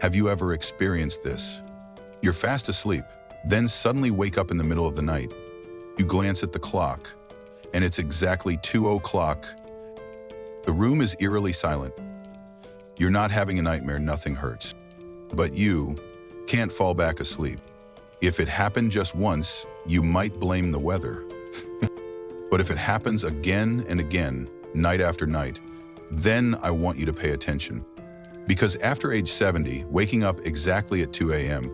Have you ever experienced this? You're fast asleep, then suddenly wake up in the middle of the night. You glance at the clock, and it's exactly 2 o'clock. The room is eerily silent. You're not having a nightmare, nothing hurts. But you can't fall back asleep. If it happened just once, you might blame the weather. But if it happens again and again, night after night, then I want you to pay attention. Because after age 70, waking up exactly at 2 a.m.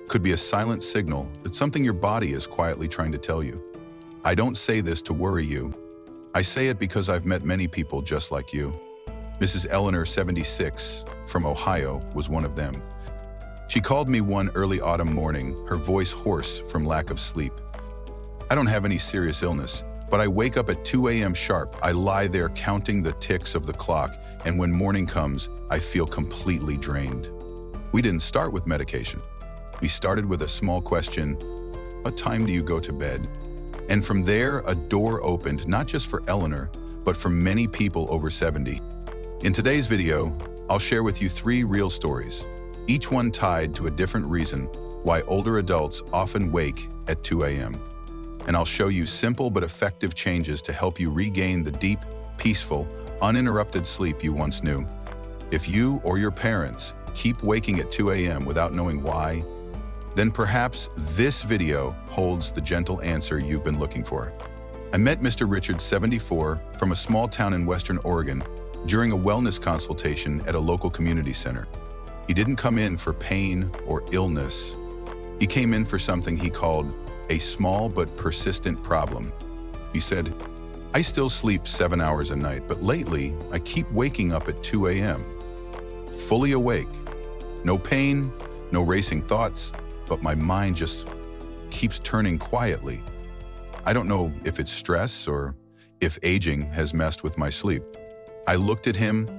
could be a silent signal that something your body is quietly trying to tell you. I don't say this to worry you. I say it because I've met many people just like you. Mrs. Eleanor, 76, from Ohio, was one of them. She called me one early autumn morning, her voice hoarse from lack of sleep. I don't have any serious illness, but I wake up at 2 a.m. sharp. I lie there counting the ticks of the clock, and when morning comes, I feel completely drained. We didn't start with medication. We started with a small question: what time do you go to bed? And from there, a door opened, not just for Eleanor, but for many people over 70. In today's video, I'll share with you 3 real stories, each one tied to a different reason why older adults often wake at 2 a.m. And I'll show you simple but effective changes to help you regain the deep, peaceful, uninterrupted sleep you once knew. If you or your parents keep waking at 2 a.m. without knowing why, then perhaps this video holds the gentle answer you've been looking for. I met Mr. Richard, 74, from a small town in Western Oregon during a wellness consultation at a local community center. He didn't come in for pain or illness. He came in for something he called a small but persistent problem. He said, "I still sleep 7 hours a night, but lately I keep waking up at 2 a.m. fully awake. No pain, no racing thoughts, but my mind just keeps turning quietly. I don't know if it's stress or if aging has messed with my sleep." I looked at him,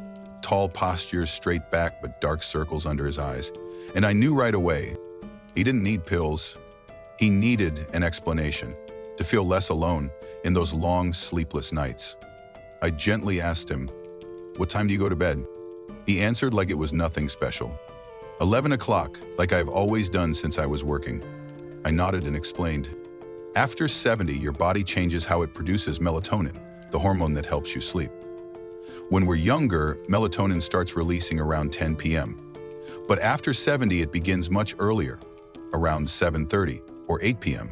tall postures, straight back but dark circles under his eyes, and I knew right away he didn't need pills. He needed an explanation to feel less alone in those long, sleepless nights. I gently asked him, "What time do you go to bed?" He answered like it was nothing special. 11 o'clock, like I've always done since I was working. I nodded and explained, "After 70, your body changes how it produces melatonin, the hormone that helps you sleep. When we're younger, melatonin starts releasing around 10 p.m. But after 70, it begins much earlier, around 7:30 or 8 p.m.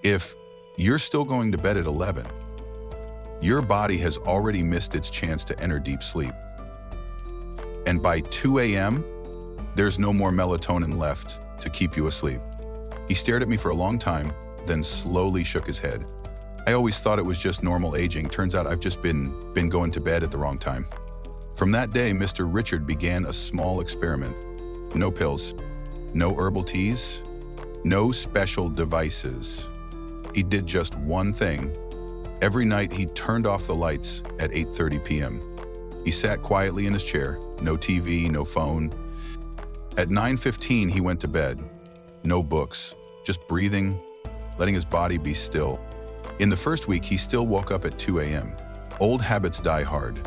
If you're still going to bed at 11, your body has already missed its chance to enter deep sleep. And by 2 a.m., there's no more melatonin left to keep you asleep." He stared at me for a long time, then slowly shook his head. "I always thought it was just normal aging. Turns out I've just been going to bed at the wrong time." From that day, Mr. Richard began a small experiment. No pills, no herbal teas, no special devices. He did just one thing. Every night he turned off the lights at 8:30 p.m. He sat quietly in his chair, no TV, no phone. At 9:15 he went to bed. No books, just breathing, letting his body be still. In the first week, he still woke up at 2 a.m. Old habits die hard.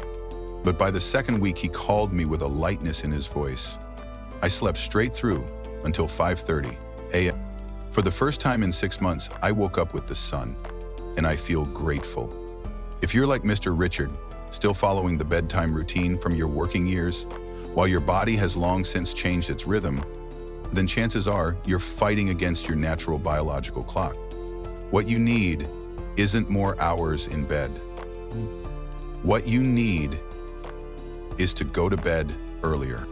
But by the second week, he called me with a lightness in his voice. I slept straight through until 5:30 a.m. For the first time in 6 months, I woke up with the sun, and I feel grateful. If you're like Mr. Richard, still following the bedtime routine from your working years, while your body has long since changed its rhythm, then chances are you're fighting against your natural biological clock. What you need isn't more hours in bed. What you need is to go to bed earlier.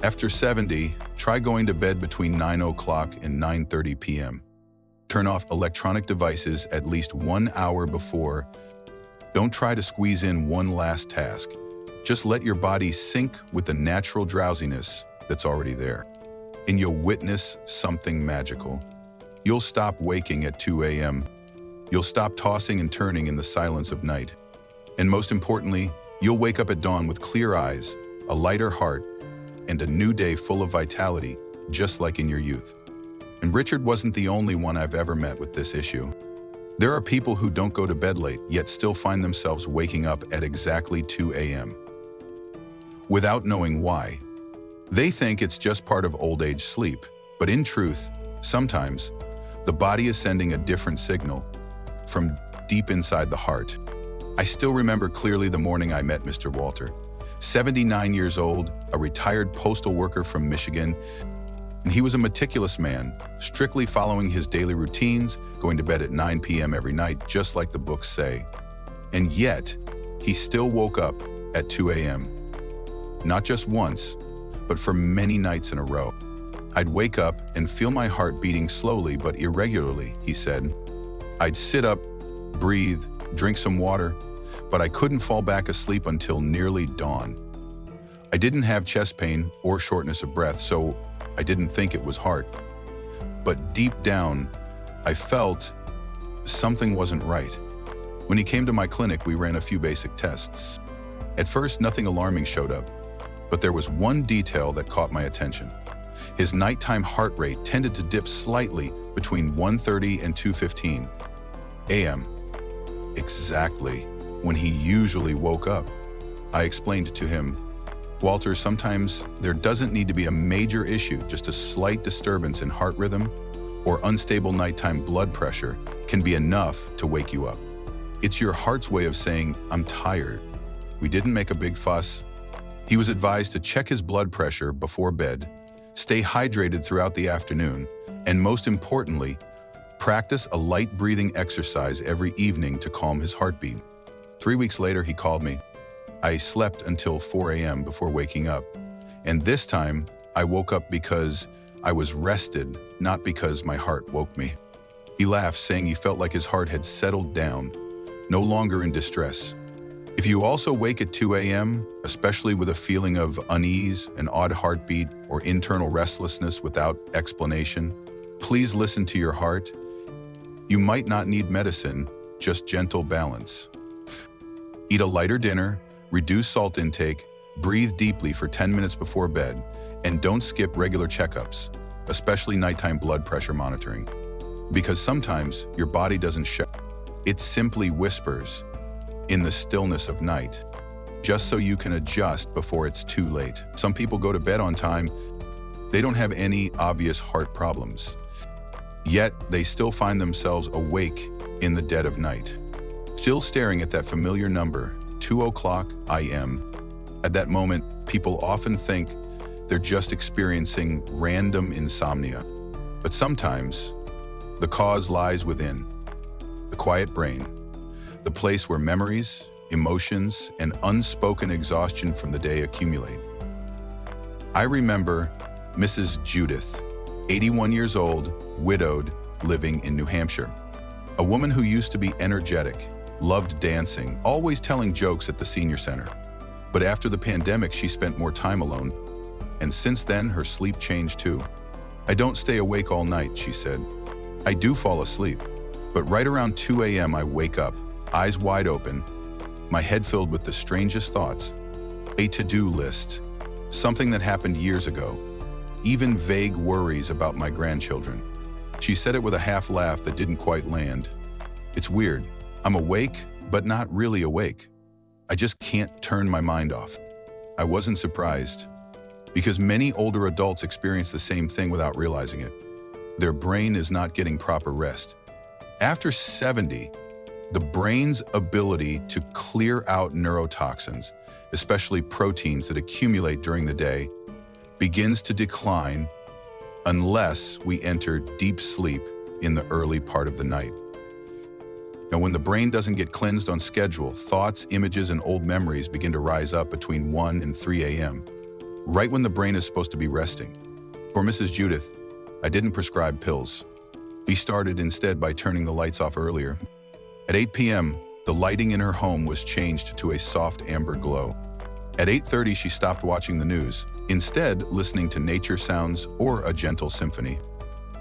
After 70, try going to bed between 9 o'clock and 9:30 p.m. Turn off electronic devices at least 1 hour before. Don't try to squeeze in one last task. Just let your body sync with the natural drowsiness that's already there, and you'll witness something magical. You'll stop waking at 2 a.m. You'll stop tossing and turning in the silence of night. And most importantly, you'll wake up at dawn with clear eyes, a lighter heart, and a new day full of vitality, just like in your youth. And Richard wasn't the only one I've ever met with this issue. There are people who don't go to bed late, yet still find themselves waking up at exactly 2 a.m. without knowing why. They think it's just part of old age sleep, but in truth, sometimes the body is sending a different signal from deep inside the heart. I still remember clearly the morning I met Mr. Walter, 79 years old, a retired postal worker from Michigan, and he was a meticulous man, strictly following his daily routines, going to bed at 9 p.m. every night, just like the books say. And yet, he still woke up at 2 a.m. Not just once, but for many nights in a row. I'd wake up and feel my heart beating slowly but irregularly, he said. I'd sit up, breathe, drink some water, but I couldn't fall back asleep until nearly dawn. I didn't have chest pain or shortness of breath, so I didn't think it was heart. But deep down, I felt something wasn't right. When he came to my clinic, we ran a few basic tests. At first, nothing alarming showed up, but there was one detail that caught my attention. His nighttime heart rate tended to dip slightly between 1:30 and 2:15 a.m., exactly when he usually woke up. I explained to him, Walter, sometimes there doesn't need to be a major issue, just a slight disturbance in heart rhythm or unstable nighttime blood pressure can be enough to wake you up. It's your heart's way of saying, I'm tired. We didn't make a big fuss. He was advised to check his blood pressure before bed, stay hydrated throughout the afternoon, and most importantly, practice a light breathing exercise every evening to calm his heartbeat. 3 weeks later, he called me. I slept until 4 a.m. before waking up, and this time I woke up because I was rested, not because my heart woke me. He laughed, saying he felt like his heart had settled down, no longer in distress. If you also wake at 2 a.m., especially with a feeling of unease, an odd heartbeat, or internal restlessness without explanation, please listen to your heart. You might not need medicine, just gentle balance. Eat a lighter dinner, reduce salt intake, breathe deeply for 10 minutes before bed, and don't skip regular checkups, especially nighttime blood pressure monitoring. Because sometimes your body doesn't show. It simply whispers in the stillness of night, just so you can adjust before it's too late. Some people go to bed on time. They don't have any obvious heart problems, yet they still find themselves awake in the dead of night, still staring at that familiar number, 2 o'clock a.m. At that moment, people often think they're just experiencing random insomnia. But sometimes, the cause lies within the quiet brain, the place where memories, emotions, and unspoken exhaustion from the day accumulate. I remember Mrs. Judith, 81 years old, widowed, living in New Hampshire. A woman who used to be energetic, loved dancing, always telling jokes at the senior center. But after the pandemic, she spent more time alone, and since then, her sleep changed too. I don't stay awake all night, she said. I do fall asleep, but right around 2 a.m. I wake up, eyes wide open, my head filled with the strangest thoughts. A to-do list, something that happened years ago, even vague worries about my grandchildren. She said it with a half laugh that didn't quite land. It's weird. I'm awake, but not really awake. I just can't turn my mind off. I wasn't surprised, because many older adults experience the same thing without realizing it. Their brain is not getting proper rest. After 70, the brain's ability to clear out neurotoxins, especially proteins that accumulate during the day, begins to decline unless we enter deep sleep in the early part of the night. Now, when the brain doesn't get cleansed on schedule, thoughts, images, and old memories begin to rise up between 1 and 3 a.m., right when the brain is supposed to be resting. For Mrs. Judith, I didn't prescribe pills. We started instead by turning the lights off earlier. At 8 p.m., the lighting in her home was changed to a soft amber glow. At 8:30, she stopped watching the news, instead listening to nature sounds or a gentle symphony.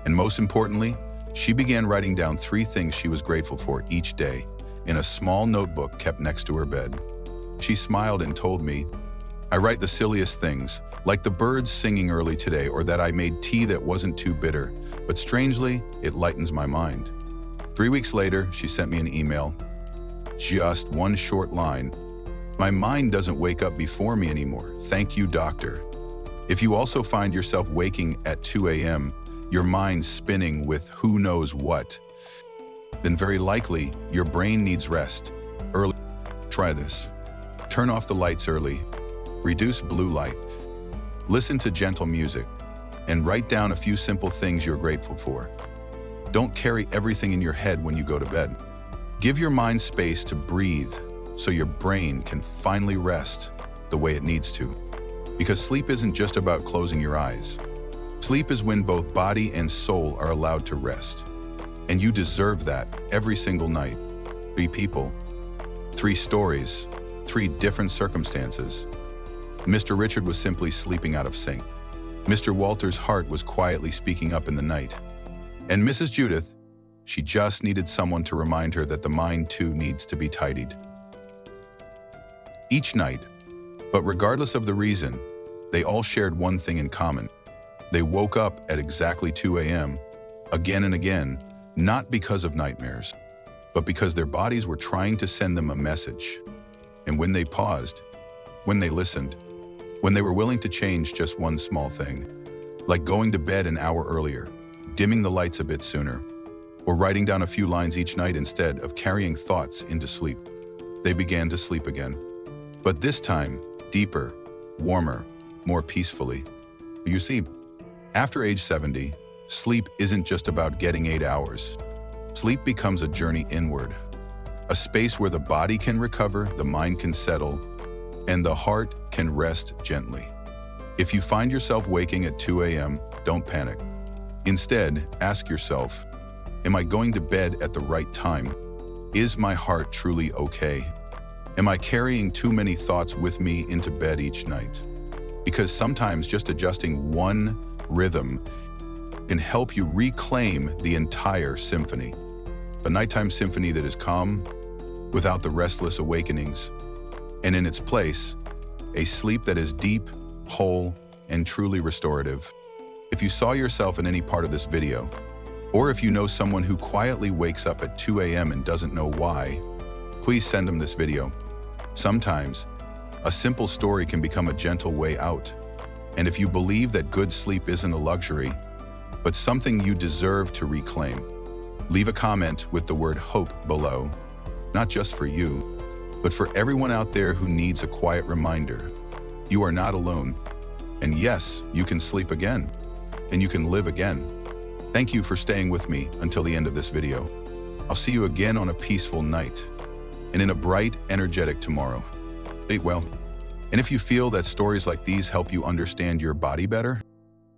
And most importantly, she began writing down 3 things she was grateful for each day in a small notebook kept next to her bed. She smiled and told me, I write the silliest things, like the birds singing early today or that I made tea that wasn't too bitter, but strangely, it lightens my mind. 3 weeks later, she sent me an email. Just one short line. My mind doesn't wake up before me anymore. Thank you, doctor. If you also find yourself waking at 2 a.m., your mind spinning with who knows what, then very likely your brain needs rest early. Try this. Turn off the lights early, reduce blue light, listen to gentle music, and write down a few simple things you're grateful for. Don't carry everything in your head when you go to bed. Give your mind space to breathe so your brain can finally rest the way it needs to. Because sleep isn't just about closing your eyes. Sleep is when both body and soul are allowed to rest. And you deserve that every single night. 3 people, 3 stories, 3 different circumstances. Mr. Richard was simply sleeping out of sync. Mr. Walter's heart was quietly speaking up in the night. And Mrs. Judith, she just needed someone to remind her that the mind too needs to be tidied. Each night, but regardless of the reason, they all shared one thing in common. They woke up at exactly 2 a.m., again and again, not because of nightmares, but because their bodies were trying to send them a message. And when they paused, when they listened, when they were willing to change just one small thing, like going to bed an hour earlier, dimming the lights a bit sooner, or writing down a few lines each night instead of carrying thoughts into sleep, they began to sleep again. But this time, deeper, warmer, more peacefully. You see, after age 70, sleep isn't just about getting 8 hours. Sleep becomes a journey inward, a space where the body can recover, the mind can settle, and the heart can rest gently. If you find yourself waking at 2 a.m., don't panic. Instead, ask yourself, am I going to bed at the right time? Is my heart truly okay? Am I carrying too many thoughts with me into bed each night? Because sometimes just adjusting one rhythm can help you reclaim the entire symphony. A nighttime symphony that is calm, without the restless awakenings, and in its place, a sleep that is deep, whole, and truly restorative. If you saw yourself in any part of this video, or if you know someone who quietly wakes up at 2 a.m. and doesn't know why, please send them this video. Sometimes, a simple story can become a gentle way out. And if you believe that good sleep isn't a luxury, but something you deserve to reclaim, leave a comment with the word hope below, not just for you, but for everyone out there who needs a quiet reminder. You are not alone. And yes, you can sleep again, and you can live again. Thank you for staying with me until the end of this video. I'll see you again on a peaceful night, and in a bright, energetic tomorrow. Sleep well. And if you feel that stories like these help you understand your body better,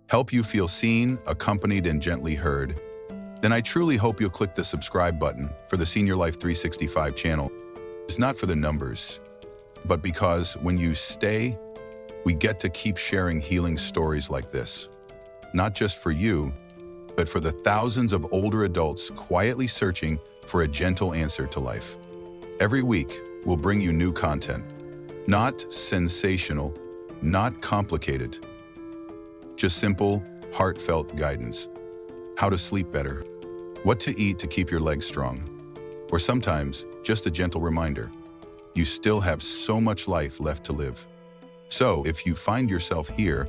help you feel seen, accompanied, and gently heard, then I truly hope you'll click the subscribe button for the Senior Life 365 channel. It's not for the numbers, but because when you stay, we get to keep sharing healing stories like this. Not just for you, but for the thousands of older adults quietly searching for a gentle answer to life. Every week, we'll bring you new content. Not sensational, not complicated. Just simple, heartfelt guidance. How to sleep better. What to eat to keep your legs strong. Or sometimes, just a gentle reminder. You still have so much life left to live. So, if you find yourself here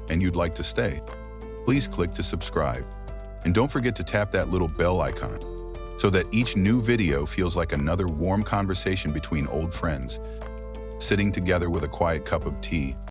and you'd like to stay, please click to subscribe. And don't forget to tap that little bell icon so that each new video feels like another warm conversation between old friends, sitting together with a quiet cup of tea.